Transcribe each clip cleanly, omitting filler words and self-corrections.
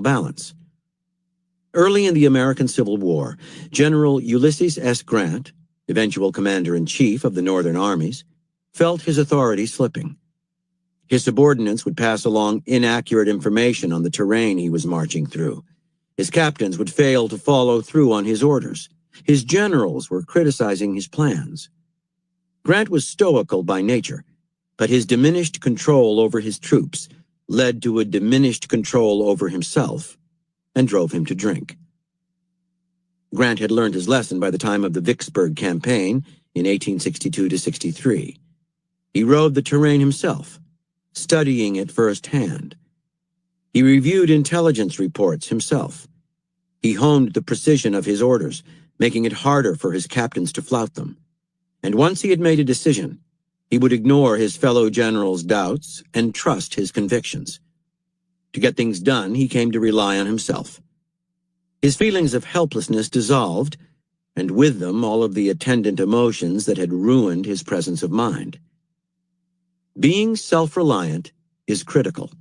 balance. Early in the American Civil War, General Ulysses S. Grant, eventual commander-in-chief of the Northern armies, felt his authority slipping. His subordinates would pass along inaccurate information on the terrain he was marching through. His captains would fail to follow through on his orders. His generals were criticizing his plans. Grant was stoical by nature, but his diminished control over his troops led to a diminished control over himself and drove him to drink. Grant had learned his lesson by the time of the Vicksburg campaign in 1862-63. He rode the terrain himself, studying it firsthand. He reviewed intelligence reports himself. He honed the precision of his orders, making it harder for his captains to flout them. And once he had made a decision, he would ignore his fellow generals' doubts and trust his convictions. To get things done, he came to rely on himself. His feelings of helplessness dissolved, and with them all of the attendant emotions that had ruined his presence of mind. Being self-reliant is critical.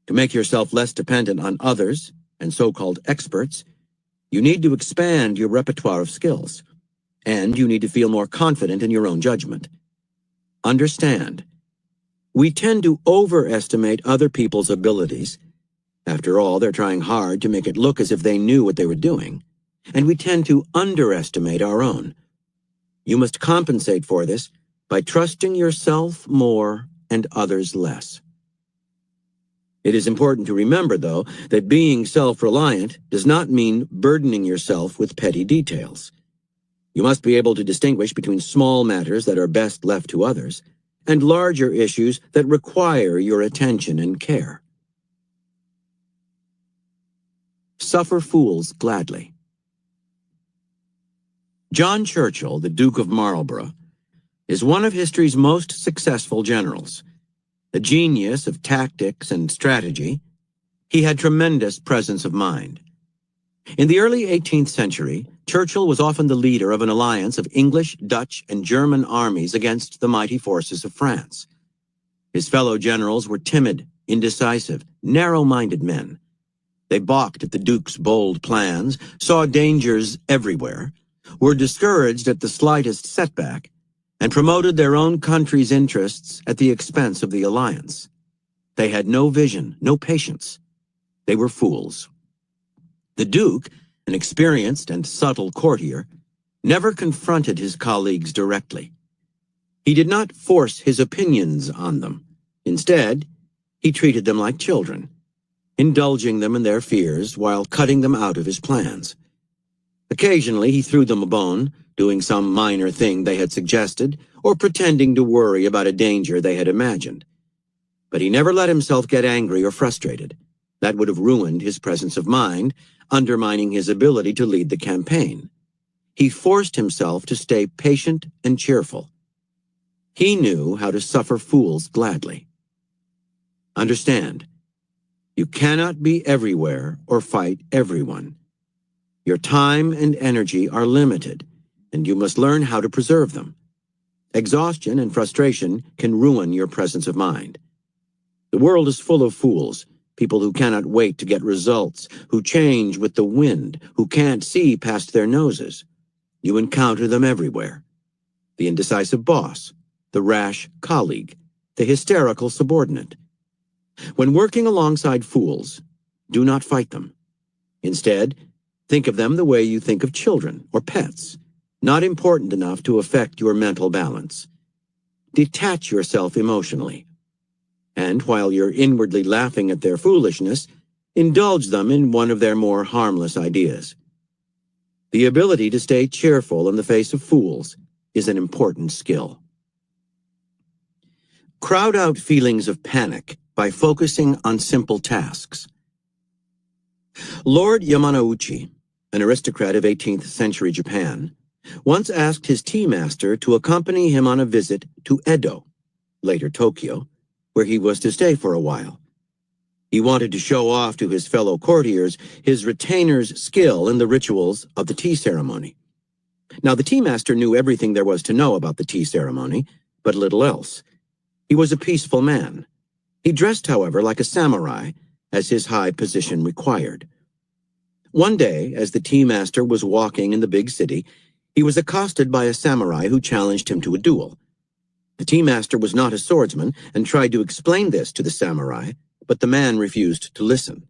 To make yourself less dependent on others and so-called experts, you need to expand your repertoire of skills, and you need to feel more confident in your own judgment. Understand, we tend to overestimate other people's abilities. After all, they're trying hard to make it look as if they knew what they were doing, and we tend to underestimate our own. You must compensate for this by trusting yourself more and others less. It is important to remember, though, that being self-reliant does not mean burdening yourself with petty details. You must be able to distinguish between small matters that are best left to others and larger issues that require your attention and care. Suffer fools gladly. John Churchill, the Duke of Marlborough, is one of history's most successful generals. A genius of tactics and strategy, he had tremendous presence of mind. In the early 18th century, Churchill was often the leader of an alliance of English, Dutch, and German armies against the mighty forces of France. His fellow generals were timid, indecisive, narrow-minded men. They balked at the Duke's bold plans, saw dangers everywhere, were discouraged at the slightest setback, and promoted their own country's interests at the expense of the alliance. They had no vision, no patience. They were fools. The Duke, an experienced and subtle courtier, never confronted his colleagues directly. He did not force his opinions on them. Instead, he treated them like children, indulging them in their fears while cutting them out of his plans. Occasionally, he threw them a bone, doing some minor thing they had suggested, or pretending to worry about a danger they had imagined. But he never let himself get angry or frustrated. That would have ruined his presence of mind, undermining his ability to lead the campaign. He forced himself to stay patient and cheerful. He knew how to suffer fools gladly. Understand, you cannot be everywhere or fight everyone. Your time and energy are limited, and you must learn how to preserve them. Exhaustion and frustration can ruin your presence of mind. The world is full of fools, people who cannot wait to get results, who change with the wind, who can't see past their noses. You encounter them everywhere. The indecisive boss, the rash colleague, the hysterical subordinate. When working alongside fools, do not fight them. Instead, think of them the way you think of children or pets, not important enough to affect your mental balance. Detach yourself emotionally. And while you're inwardly laughing at their foolishness, indulge them in one of their more harmless ideas. The ability to stay cheerful in the face of fools is an important skill. Crowd out feelings of panic by focusing on simple tasks. Lord Yamanouchi, an aristocrat of 18th century Japan, once asked his tea master to accompany him on a visit to Edo, later Tokyo, where he was to stay for a while. He wanted to show off to his fellow courtiers his retainer's skill in the rituals of the tea ceremony. Now, the tea master knew everything there was to know about the tea ceremony, but little else. He was a peaceful man. He dressed, however, like a samurai, as his high position required. One day, as the tea master was walking in the big city, he was accosted by a samurai who challenged him to a duel. The tea master was not a swordsman and tried to explain this to the samurai, but the man refused to listen.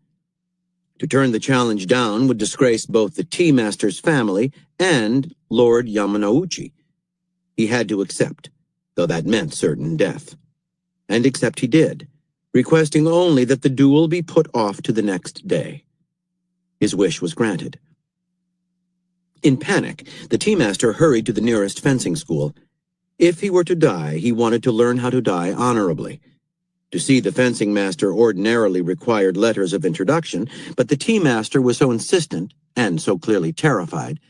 To turn the challenge down would disgrace both the tea master's family and Lord Yamanouchi. He had to accept, though that meant certain death. And accept he did, requesting only that the duel be put off to the next day. His wish was granted. In panic, the tea master hurried to the nearest fencing school. If he were to die, he wanted to learn how to die honorably. To see the fencing master ordinarily required letters of introduction, but the tea master was so insistent, and so clearly terrified,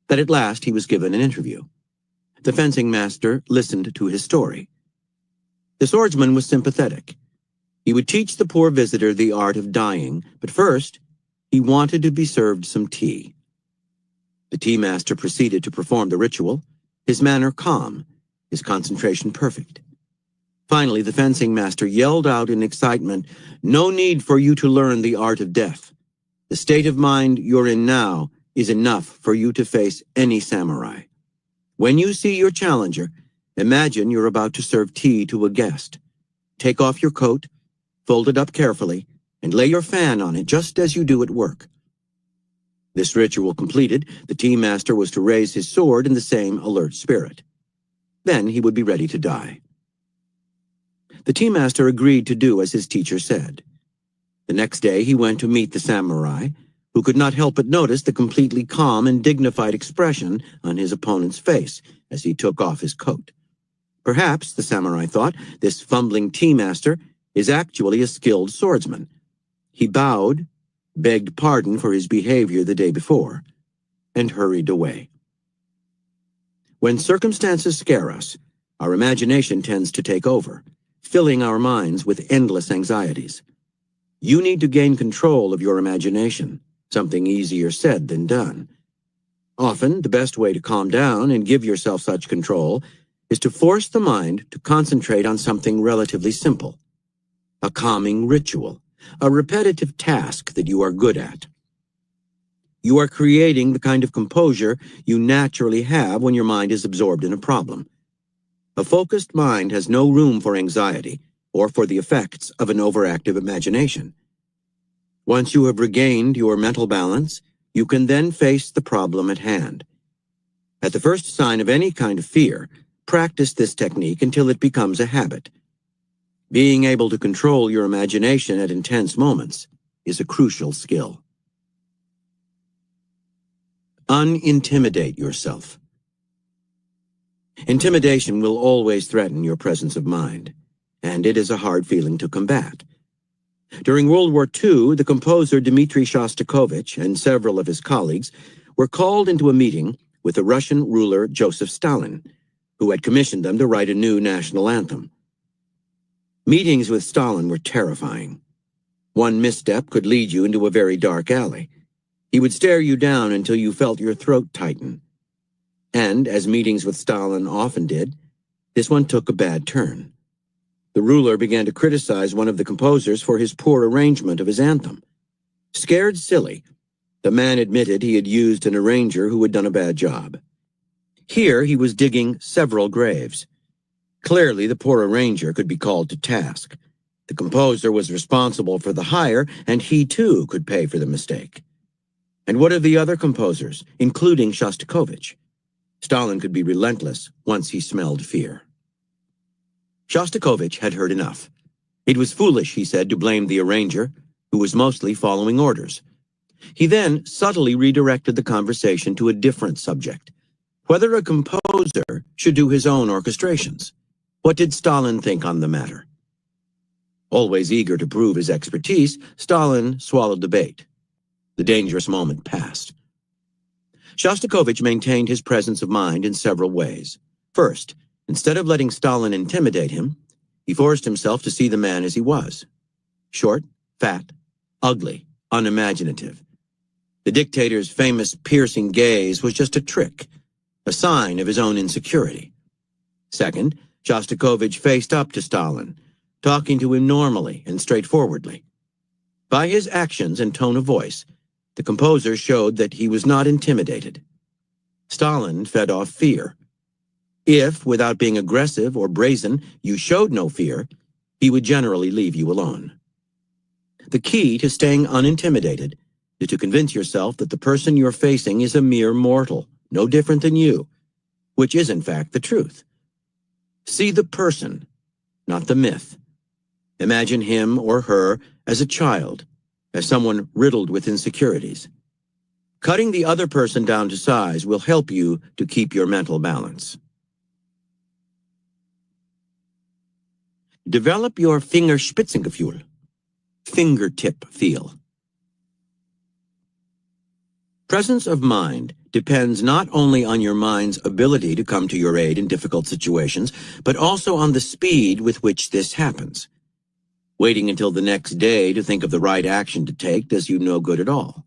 that at last he was given an interview. The fencing master listened to his story. The swordsman was sympathetic. He would teach the poor visitor the art of dying, but first, he wanted to be served some tea. The tea master proceeded to perform the ritual, his manner calm, his concentration perfect. Finally, the fencing master yelled out in excitement, "No need for you to learn the art of death. The state of mind you're in now is enough for you to face any samurai. When you see your challenger, imagine you're about to serve tea to a guest. Take off your coat, fold it up carefully, and lay your fan on it just as you do at work." This ritual completed, the tea master was to raise his sword in the same alert spirit. Then he would be ready to die. The tea master agreed to do as his teacher said. The next day he went to meet the samurai, who could not help but notice the completely calm and dignified expression on his opponent's face as he took off his coat. Perhaps, the samurai thought, this fumbling tea master is actually a skilled swordsman. He bowed, begged pardon for his behavior the day before, and hurried away. When circumstances scare us, our imagination tends to take over, filling our minds with endless anxieties. You need to gain control of your imagination, something easier said than done. Often, the best way to calm down and give yourself such control is to force the mind to concentrate on something relatively simple. A calming ritual, a repetitive task that you are good at. You are creating the kind of composure you naturally have when your mind is absorbed in a problem. A focused mind has no room for anxiety or for the effects of an overactive imagination. Once you have regained your mental balance, you can then face the problem at hand. At the first sign of any kind of fear, practice this technique until it becomes a habit. Being able to control your imagination at intense moments is a crucial skill. Unintimidate yourself. Intimidation will always threaten your presence of mind, and it is a hard feeling to combat. During World War II, the composer Dmitri Shostakovich and several of his colleagues were called into a meeting with the Russian ruler Joseph Stalin, who had commissioned them to write a new national anthem. Meetings with Stalin were terrifying. One misstep could lead you into a very dark alley. He would stare you down until you felt your throat tighten. And, as meetings with Stalin often did, this one took a bad turn. The ruler began to criticize one of the composers for his poor arrangement of his anthem. Scared silly, the man admitted he had used an arranger who had done a bad job. Here he was digging several graves. Clearly, the poor arranger could be called to task. The composer was responsible for the hire, and he too could pay for the mistake. And what of the other composers, including Shostakovich? Stalin could be relentless once he smelled fear. Shostakovich had heard enough. It was foolish, he said, to blame the arranger, who was mostly following orders. He then subtly redirected the conversation to a different subject: whether a composer should do his own orchestrations. What did Stalin think on the matter? Always eager to prove his expertise, Stalin swallowed the bait. The dangerous moment passed. Shostakovich maintained his presence of mind in several ways. First, instead of letting Stalin intimidate him, he forced himself to see the man as he was: short, fat, ugly, unimaginative. The dictator's famous piercing gaze was just a trick, a sign of his own insecurity. Second, Shostakovich faced up to Stalin, talking to him normally and straightforwardly. By his actions and tone of voice, the composer showed that he was not intimidated. Stalin fed off fear. If, without being aggressive or brazen, you showed no fear, he would generally leave you alone. The key to staying unintimidated is to convince yourself that the person you're facing is a mere mortal, no different than you, which is in fact the truth. See the person, not the myth. Imagine him or her as a child, as someone riddled with insecurities. Cutting the other person down to size will help you to keep your mental balance. Develop your Fingerspitzengefühl, fingertip feel. Presence of mind depends not only on your mind's ability to come to your aid in difficult situations, but also on the speed with which this happens. Waiting until the next day to think of the right action to take does you no good at all.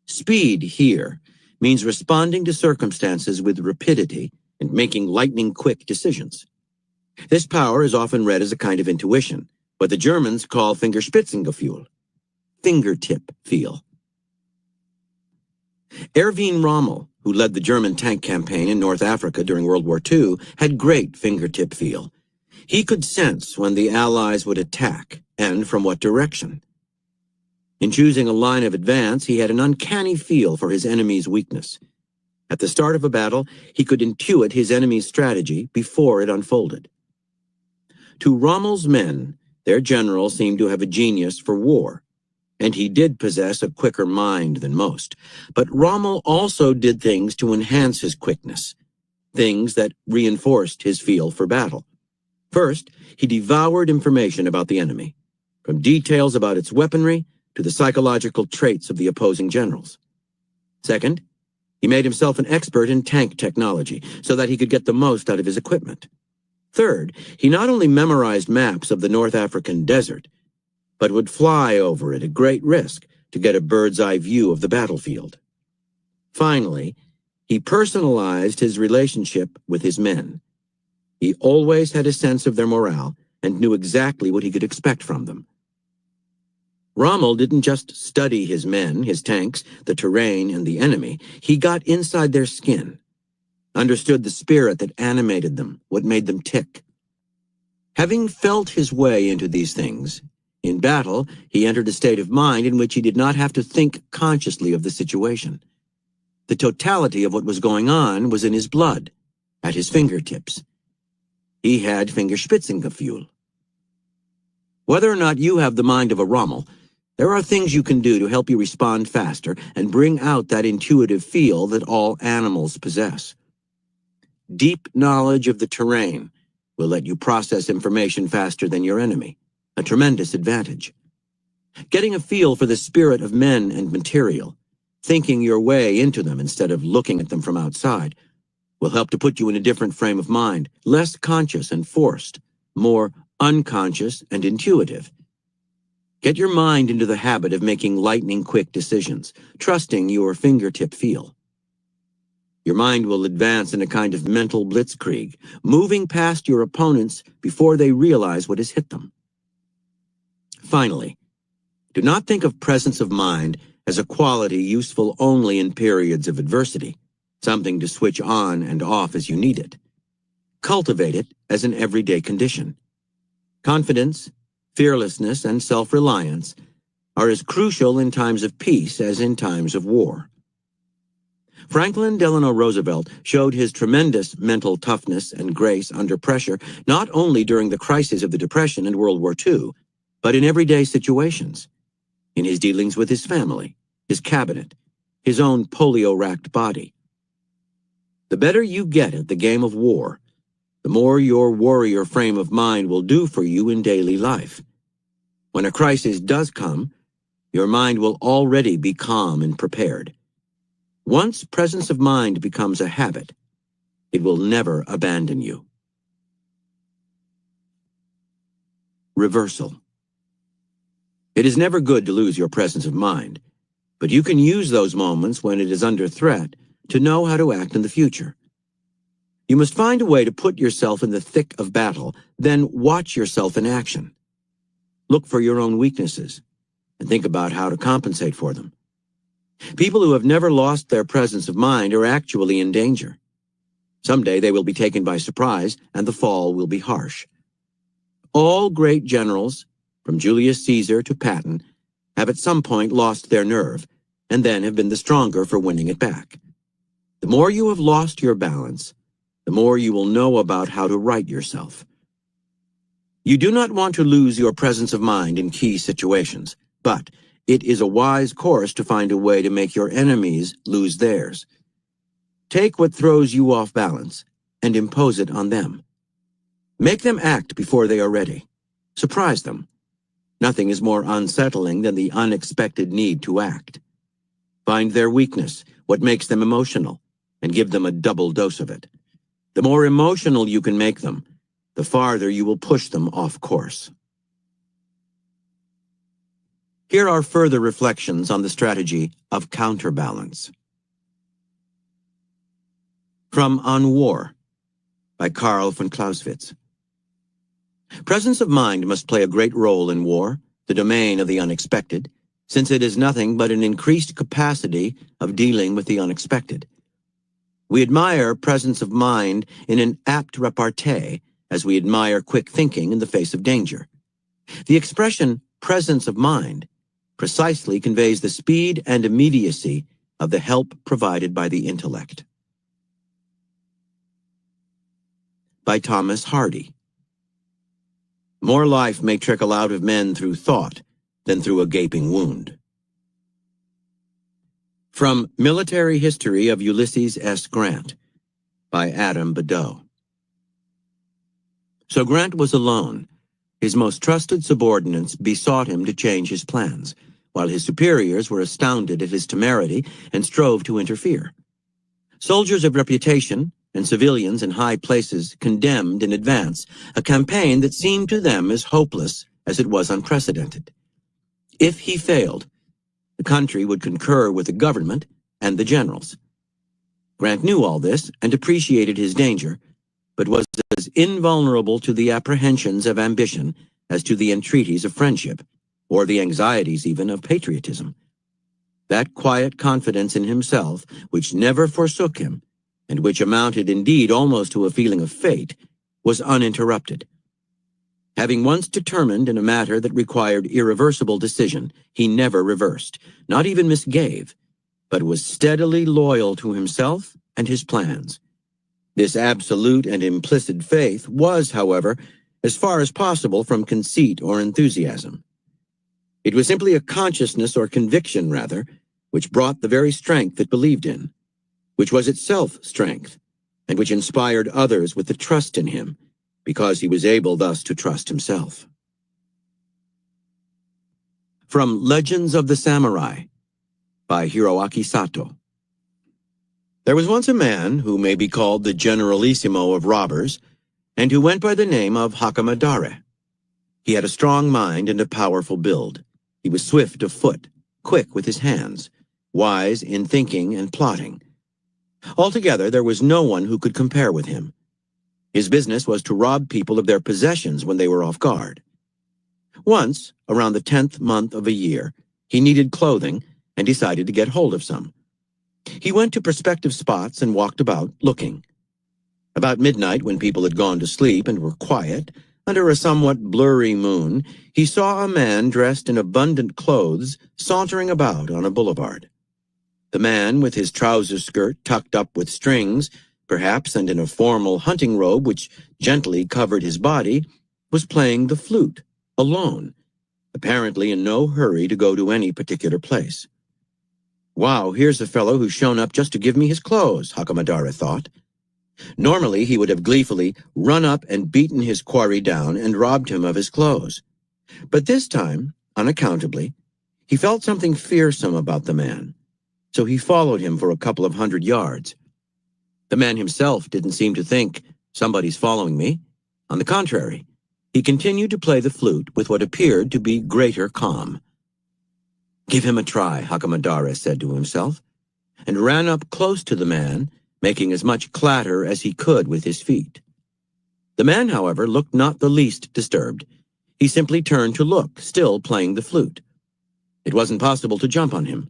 Speed here means responding to circumstances with rapidity and making lightning-quick decisions. This power is often read as a kind of intuition, what the Germans call Fingerspitzengefühl, fingertip feel. Erwin Rommel, who led the German tank campaign in North Africa during World War II, had great fingertip feel. He could sense when the Allies would attack and from what direction. In choosing a line of advance, he had an uncanny feel for his enemy's weakness. At the start of a battle, he could intuit his enemy's strategy before it unfolded. To Rommel's men, their general seemed to have a genius for war, and he did possess a quicker mind than most. But Rommel also did things to enhance his quickness, things that reinforced his feel for battle. First, he devoured information about the enemy, from details about its weaponry to the psychological traits of the opposing generals. Second, he made himself an expert in tank technology so that he could get the most out of his equipment. Third, he not only memorized maps of the North African desert, but would fly over it at great risk to get a bird's-eye view of the battlefield. Finally, he personalized his relationship with his men. He always had a sense of their morale and knew exactly what he could expect from them. Rommel didn't just study his men, his tanks, the terrain, and the enemy. He got inside their skin, understood the spirit that animated them, what made them tick. Having felt his way into these things, in battle, he entered a state of mind in which he did not have to think consciously of the situation. The totality of what was going on was in his blood, at his fingertips. He had Fingerspitzengefühl. Whether or not you have the mind of a Rommel, there are things you can do to help you respond faster and bring out that intuitive feel that all animals possess. Deep knowledge of the terrain will let you process information faster than your enemy, a tremendous advantage. Getting a feel for the spirit of men and material, thinking your way into them instead of looking at them from outside, will help to put you in a different frame of mind, less conscious and forced, more unconscious and intuitive. Get your mind into the habit of making lightning-quick decisions, trusting your fingertip feel. Your mind will advance in a kind of mental blitzkrieg, moving past your opponents before they realize what has hit them. Finally, do not think of presence of mind as a quality useful only in periods of adversity, something to switch on and off as you need it. Cultivate it as an everyday condition. Confidence, fearlessness, and self-reliance are as crucial in times of peace as in times of war. Franklin Delano Roosevelt showed his tremendous mental toughness and grace under pressure not only during the crises of the Depression and World War II, but in everyday situations, in his dealings with his family, his cabinet, his own polio-racked body. The better you get at the game of war, the more your warrior frame of mind will do for you in daily life. When a crisis does come, your mind will already be calm and prepared. Once presence of mind becomes a habit, it will never abandon you. Reversal. It is never good to lose your presence of mind, but you can use those moments when it is under threat to know how to act in the future. You must find a way to put yourself in the thick of battle, then watch yourself in action. Look for your own weaknesses, and think about how to compensate for them. People who have never lost their presence of mind are actually in danger. Someday they will be taken by surprise, and the fall will be harsh. All great generals, from Julius Caesar to Patton, have at some point lost their nerve, and then have been the stronger for winning it back. The more you have lost your balance, the more you will know about how to right yourself. You do not want to lose your presence of mind in key situations, but it is a wise course to find a way to make your enemies lose theirs. Take what throws you off balance and impose it on them. Make them act before they are ready. Surprise them. Nothing is more unsettling than the unexpected need to act. Find their weakness, what makes them emotional, and give them a double dose of it. The more emotional you can make them, the farther you will push them off course. Here are further reflections on the strategy of counterbalance. From On War, by Karl von Clausewitz. Presence of mind must play a great role in war, the domain of the unexpected, since it is nothing but an increased capacity of dealing with the unexpected. We admire presence of mind in an apt repartee, as we admire quick thinking in the face of danger. The expression presence of mind precisely conveys the speed and immediacy of the help provided by the intellect. By Thomas Hardy. More life may trickle out of men through thought than through a gaping wound. From Military History of Ulysses S. Grant, by Adam Badeau. So Grant was alone. His most trusted subordinates besought him to change his plans, while his superiors were astounded at his temerity and strove to interfere. Soldiers of reputation and civilians in high places condemned in advance a campaign that seemed to them as hopeless as it was unprecedented. If he failed, the country would concur with the government and the generals. Grant knew all this and appreciated his danger, but was as invulnerable to the apprehensions of ambition as to the entreaties of friendship, or the anxieties even of patriotism. That quiet confidence in himself, which never forsook him, and which amounted indeed almost to a feeling of fate, was uninterrupted. Having once determined in a matter that required irreversible decision, he never reversed, not even misgave, but was steadily loyal to himself and his plans. This absolute and implicit faith was, however, as far as possible from conceit or enthusiasm. It was simply a consciousness or conviction, rather, which brought the very strength it believed in, which was itself strength, and which inspired others with the trust in him, because he was able thus to trust himself. From Legends of the Samurai, by Hiroaki Sato. There was once a man who may be called the generalissimo of robbers, and who went by the name of Hakamadare. He had a strong mind and a powerful build. He was swift of foot, quick with his hands, wise in thinking and plotting. Altogether, there was no one who could compare with him. His business was to rob people of their possessions when they were off guard. Once, around the 10th month of a year, he needed clothing and decided to get hold of some. He went to prospective spots and walked about, looking. About midnight, when people had gone to sleep and were quiet, under a somewhat blurry moon, he saw a man dressed in abundant clothes sauntering about on a boulevard. The man, with his trouser skirt tucked up with strings, perhaps, and in a formal hunting robe which gently covered his body, was playing the flute, alone, apparently in no hurry to go to any particular place. Wow, here's a fellow who's shown up just to give me his clothes, Hakamadare thought. Normally, he would have gleefully run up and beaten his quarry down and robbed him of his clothes. But this time, unaccountably, he felt something fearsome about the man, so he followed him for a couple of 100 yards. The man himself didn't seem to think, "Somebody's following me." On the contrary, he continued to play the flute with what appeared to be greater calm. "Give him a try," Hakamadare said to himself, and ran up close to the man, making as much clatter as he could with his feet. The man, however, looked not the least disturbed. He simply turned to look, still playing the flute. It wasn't possible to jump on him.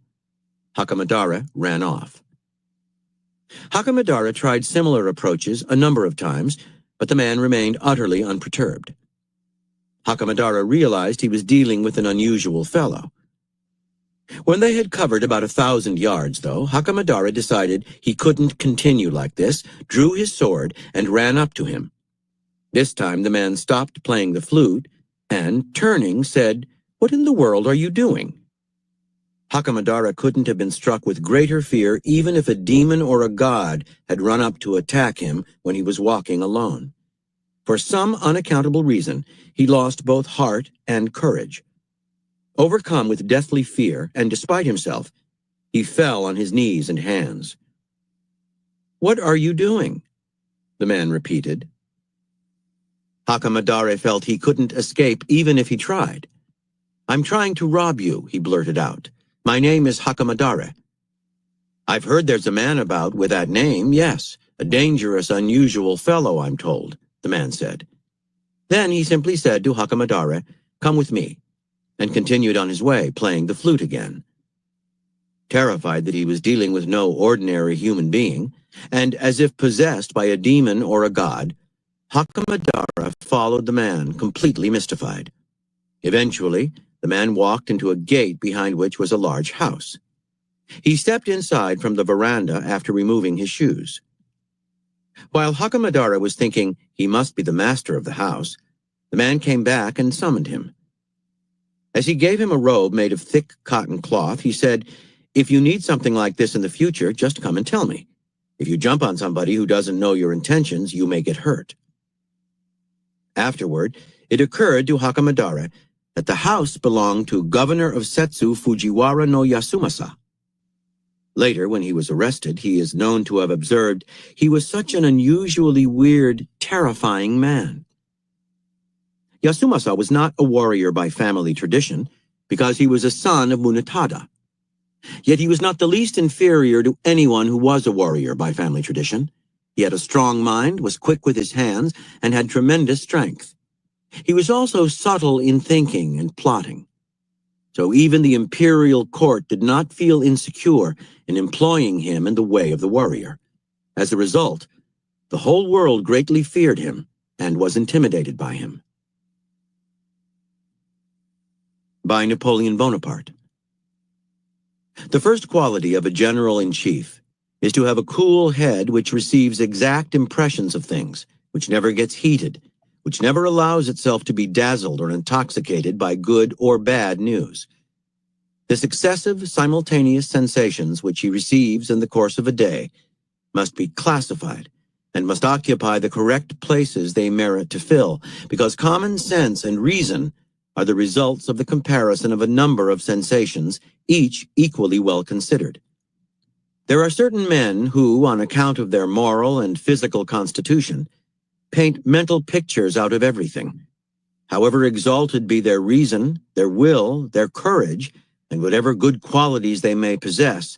Hakamadara ran off. Hakamadara tried similar approaches a number of times, but the man remained utterly unperturbed. Hakamadara realized he was dealing with an unusual fellow. When they had covered about 1,000 yards, though, Hakamadara decided he couldn't continue like this, drew his sword, and ran up to him. This time the man stopped playing the flute and, turning, said, "What in the world are you doing?" Hakamadara couldn't have been struck with greater fear even if a demon or a god had run up to attack him when he was walking alone. For some unaccountable reason, he lost both heart and courage. Overcome with deathly fear, and despite himself, he fell on his knees and hands. "What are you doing?" the man repeated. Hakamadara felt he couldn't escape even if he tried. "I'm trying to rob you," he blurted out. "My name is Hakamadara." "I've heard there's a man about with that name, yes. A dangerous, unusual fellow, I'm told," the man said. Then he simply said to Hakamadara, "Come with me," and continued on his way, playing the flute again. Terrified that he was dealing with no ordinary human being, and as if possessed by a demon or a god, Hakamadara followed the man, completely mystified. Eventually, the man walked into a gate behind which was a large house. He stepped inside from the veranda after removing his shoes. While Hakamadara was thinking he must be the master of the house, the man came back and summoned him. As he gave him a robe made of thick cotton cloth, he said, "If you need something like this in the future, just come and tell me. If you jump on somebody who doesn't know your intentions, you may get hurt." Afterward, it occurred to Hakamadara that the house belonged to Governor of Setsu Fujiwara no Yasumasa. Later, when he was arrested, he is known to have observed he was such an unusually weird, terrifying man. Yasumasa was not a warrior by family tradition, because he was a son of Munetada. Yet he was not the least inferior to anyone who was a warrior by family tradition. He had a strong mind, was quick with his hands, and had tremendous strength. He was also subtle in thinking and plotting. So even the imperial court did not feel insecure in employing him in the way of the warrior. As a result, the whole world greatly feared him and was intimidated by him. By Napoleon Bonaparte. The first quality of a general-in-chief is to have a cool head which receives exact impressions of things, which never gets heated, which never allows itself to be dazzled or intoxicated by good or bad news. The successive, simultaneous sensations which he receives in the course of a day must be classified and must occupy the correct places they merit to fill, because common sense and reason are the results of the comparison of a number of sensations, each equally well considered. There are certain men who, on account of their moral and physical constitution, paint mental pictures out of everything. However exalted be their reason, their will, their courage, and whatever good qualities they may possess,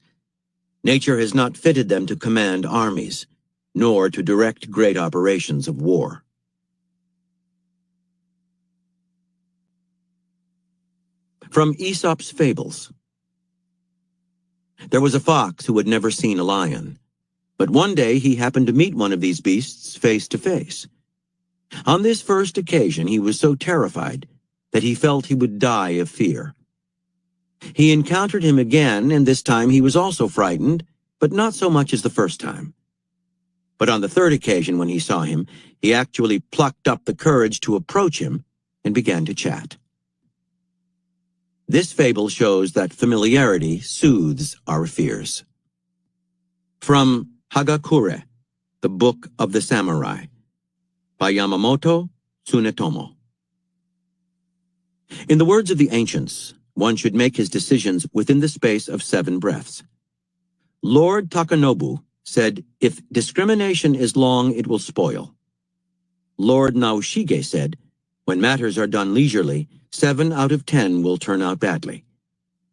nature has not fitted them to command armies, nor to direct great operations of war. From Aesop's Fables. There was a fox who had never seen a lion, but one day he happened to meet one of these beasts face to face. On this first occasion he was so terrified that he felt he would die of fear. He encountered him again, and this time he was also frightened, but not so much as the first time. But on the third occasion when he saw him, he actually plucked up the courage to approach him and began to chat. This fable shows that familiarity soothes our fears. From Hagakure, the Book of the Samurai, by Yamamoto Tsunetomo. In the words of the ancients, one should make his decisions within the space of 7 breaths. Lord Takanobu said, "If discrimination is long, it will spoil." Lord Naoshige said, "When matters are done leisurely, 7 out of 10 will turn out badly."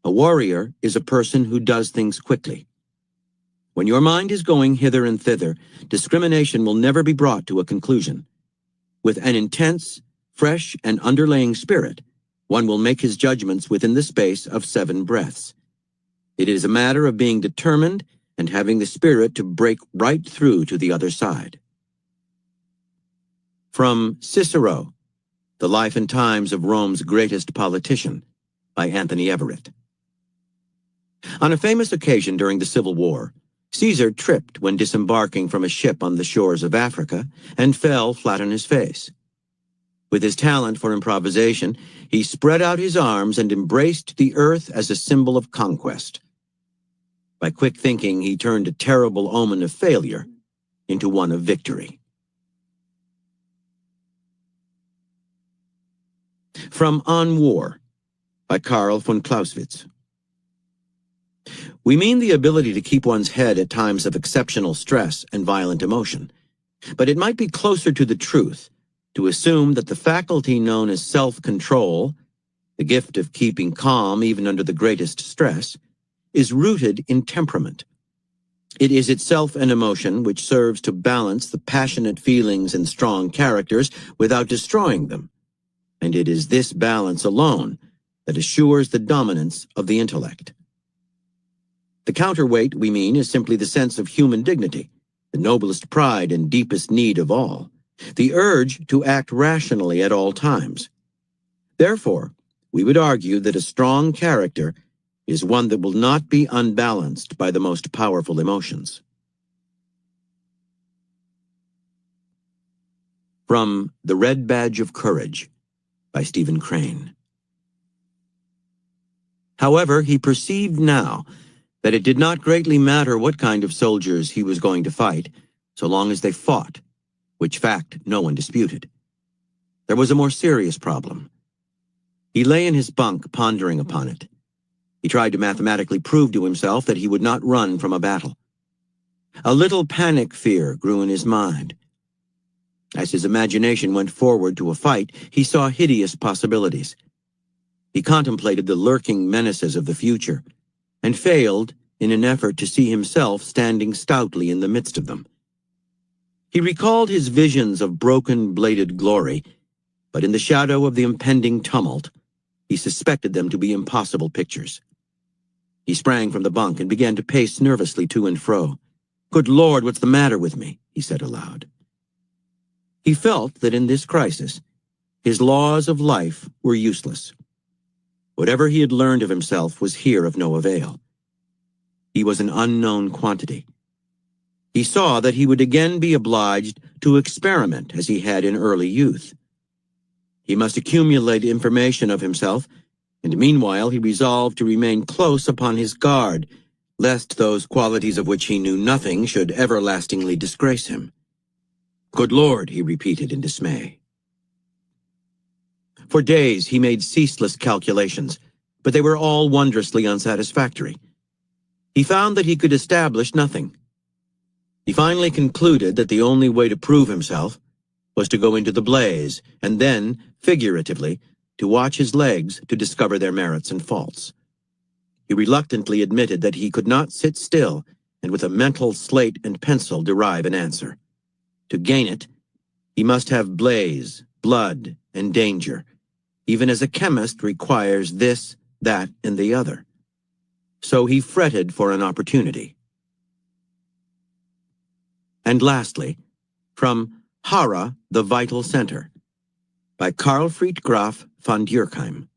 A warrior is a person who does things quickly. When your mind is going hither and thither, discrimination will never be brought to a conclusion. With an intense, fresh, and underlaying spirit, One will make his judgments within the space of 7 breaths. It is a matter of being determined and having the spirit to break right through to the other side. From Cicero, The Life and Times of Rome's Greatest Politician, by Anthony Everett. On a famous occasion during the Civil War, Caesar tripped when disembarking from a ship on the shores of Africa and fell flat on his face. With his talent for improvisation, he spread out his arms and embraced the earth as a symbol of conquest. By quick thinking, he turned a terrible omen of failure into one of victory. From On War, by Karl von Clausewitz. We mean the ability to keep one's head at times of exceptional stress and violent emotion, but it might be closer to the truth to assume that the faculty known as self-control, the gift of keeping calm even under the greatest stress, is rooted in temperament. It is itself an emotion which serves to balance the passionate feelings and strong characters without destroying them, and it is this balance alone that assures the dominance of the intellect. The counterweight, we mean, is simply the sense of human dignity, the noblest pride and deepest need of all, the urge to act rationally at all times. Therefore, we would argue that a strong character is one that will not be unbalanced by the most powerful emotions. From The Red Badge of Courage, by Stephen Crane. However, he perceived now that it did not greatly matter what kind of soldiers he was going to fight, so long as they fought, which fact no one disputed. There was a more serious problem. He lay in his bunk pondering upon it. He tried to mathematically prove to himself that he would not run from a battle. A little panic fear grew in his mind. As his imagination went forward to a fight, he saw hideous possibilities. He contemplated the lurking menaces of the future, and failed in an effort to see himself standing stoutly in the midst of them. He recalled his visions of broken-bladed glory, but in the shadow of the impending tumult, he suspected them to be impossible pictures. He sprang from the bunk and began to pace nervously to and fro. "Good Lord, what's the matter with me?" he said aloud. He felt that in this crisis, his laws of life were useless. Whatever he had learned of himself was here of no avail. He was an unknown quantity. He saw that he would again be obliged to experiment as he had in early youth. He must accumulate information of himself, and meanwhile he resolved to remain close upon his guard, lest those qualities of which he knew nothing should everlastingly disgrace him. "Good Lord," he repeated in dismay. For days he made ceaseless calculations, but they were all wondrously unsatisfactory. He found that he could establish nothing. He finally concluded that the only way to prove himself was to go into the blaze, and then, figuratively, to watch his legs to discover their merits and faults. He reluctantly admitted that he could not sit still and with a mental slate and pencil derive an answer. To gain it, he must have blaze, blood, and danger, even as a chemist requires this, that, and the other. So he fretted for an opportunity. And lastly, from Hara, the Vital Center, by Carl Graf von Durkheim.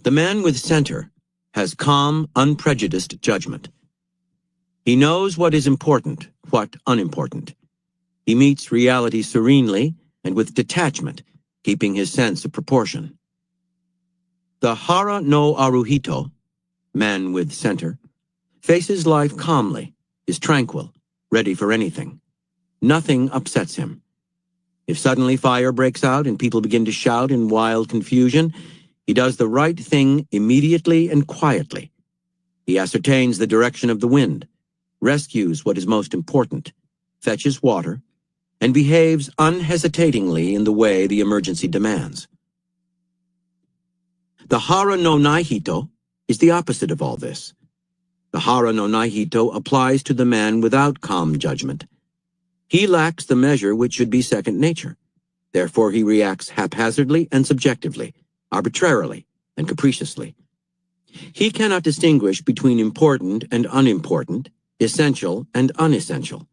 The man with center has calm, unprejudiced judgment. He knows what is important, what unimportant. He meets reality serenely and with detachment, keeping his sense of proportion. The Hara no Aruhito, man with center, faces life calmly, is tranquil, ready for anything. Nothing upsets him. If suddenly fire breaks out and people begin to shout in wild confusion, he does the right thing immediately and quietly. He ascertains the direction of the wind, rescues what is most important, fetches water, and behaves unhesitatingly in the way the emergency demands. The Hara no Naihito is the opposite of all this. The Hara no Naihito applies to the man without calm judgment. He lacks the measure which should be second nature. Therefore he reacts haphazardly and subjectively, arbitrarily and capriciously. He cannot distinguish between important and unimportant, essential and unessential.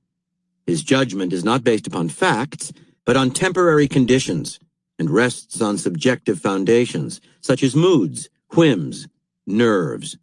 His judgment is not based upon facts, but on temporary conditions, and rests on subjective foundations, such as moods, whims, nerves,